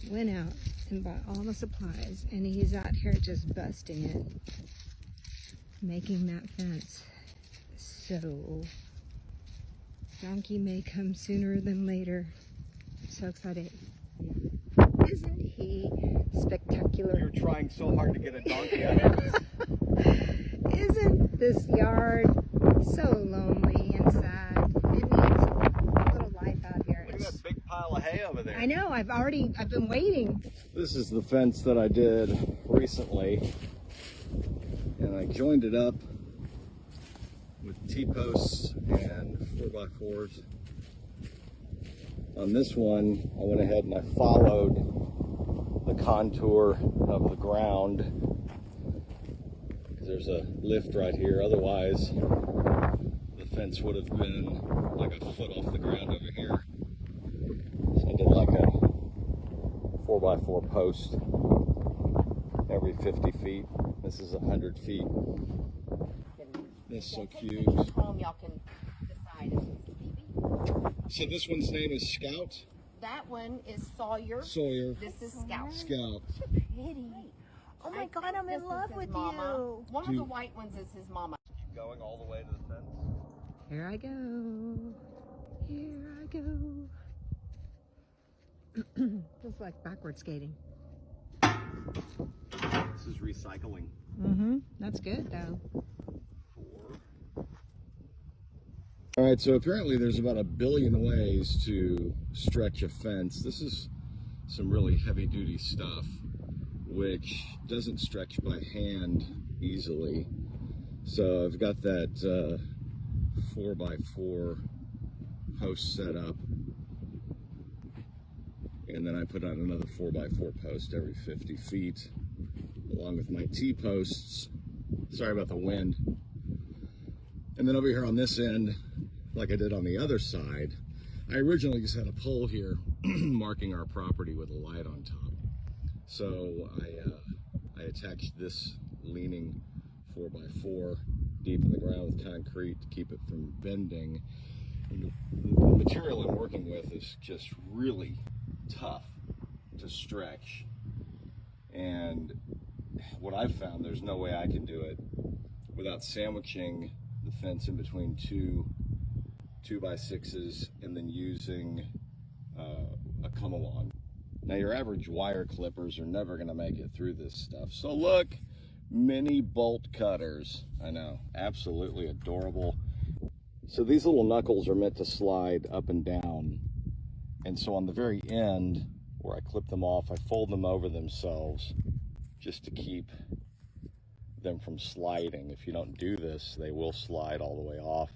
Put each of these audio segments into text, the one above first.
went out and bought all the supplies, and he's out here just busting it, making that fence. So Donkey may come sooner than later. I'm so excited. Isn't he spectacular? You're trying so hard to get a donkey out of this. Isn't this yard so lonely and sad? It needs a little life out here. Look at that big pile of hay over there. I know, I've been waiting. This is the fence that I did recently, and I joined it up with T-posts and 4x4s. On this one, I went ahead and I followed the contour of the ground, because there's a lift right here. Otherwise, the fence would have been like a foot off the ground over here. So I did like a 4x4 post every 50 feet. This is 100 feet. That's so cute. Home, y'all can decide if it's Phoebe. So this one's name is Scout? That one is Sawyer. Sawyer. This is Scout. Scout. Pretty. Oh my God, I'm in love with mama. you. One of the white ones is his mama. Going all the way to the fence. Here I go. Here I go. Just like backward skating. This is recycling. Mm-hmm. That's good though. All right, so apparently there's about 1 billion ways to stretch a fence. This is some really heavy-duty stuff, which doesn't stretch by hand easily. So I've got that 4x4 post set up, and then I put on another 4x4 post every 50 feet, along with my T-posts. Sorry about the wind. And then over here on this end, like I did on the other side, I originally just had a pole here marking our property with a light on top. So I attached this leaning 4x4 deep in the ground with concrete to keep it from bending. And the material I'm working with is just really tough to stretch. And what I've found, there's no way I can do it without sandwiching the fence in between two 2x6s and then using a come-along. Now your average wire clippers are never going to make it through this stuff. So look, mini bolt cutters. I know, absolutely adorable. So these little knuckles are meant to slide up and down. And so on the very end, where I clip them off, I fold them over themselves just to keep them from sliding. If you don't do this, they will slide all the way off,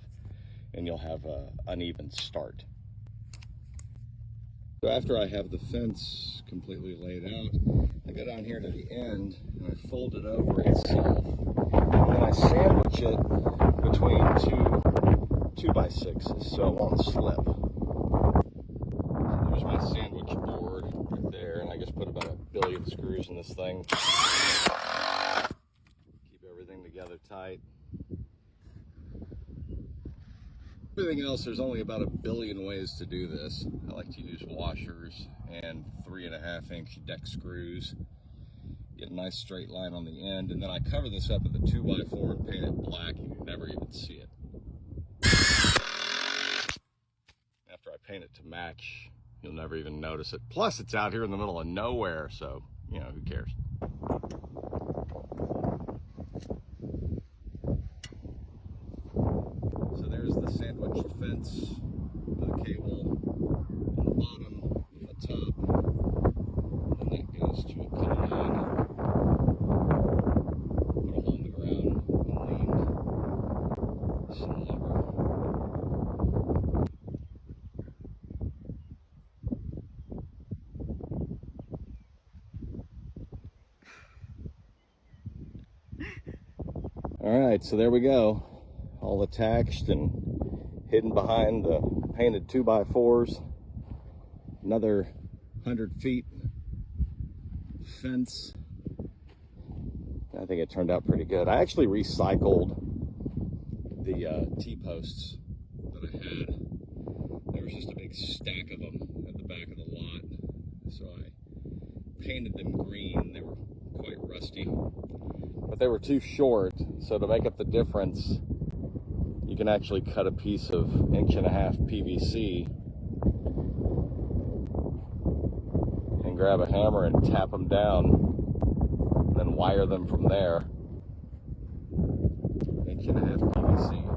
and you'll have an uneven start. So after I have the fence completely laid out, I go down here to the end and I fold it over itself, and then I sandwich it between two 2x6s so it won't slip. So there's my sandwich board right there, and I just put about 1 billion screws in this thing. Keep everything together tight. Everything else, there's only about 1 billion ways to do this. I like to use washers and 3.5-inch deck screws. Get a nice straight line on the end, and then I cover this up with a 2x4 and paint it black, and you never even see it. After I paint it to match, you'll never even notice it. Plus, it's out here in the middle of nowhere, so, you know, who cares? There's the sandwiched fence with a cable on the bottom, on the top, and that goes to a come-along. Put a hole in the ground and lean some lever. All right, so there we go. All attached and hidden behind the painted 2x4s. Another 100 feet fence. I think it turned out pretty good. I actually recycled the T-posts that I had. There was just a big stack of them at the back of the lot. So I painted them green. They were quite rusty, but they were too short. So to make up the difference, you can actually cut a piece of 1.5 inch PVC and grab a hammer and tap them down, and then wire them from there. 1.5 inch PVC.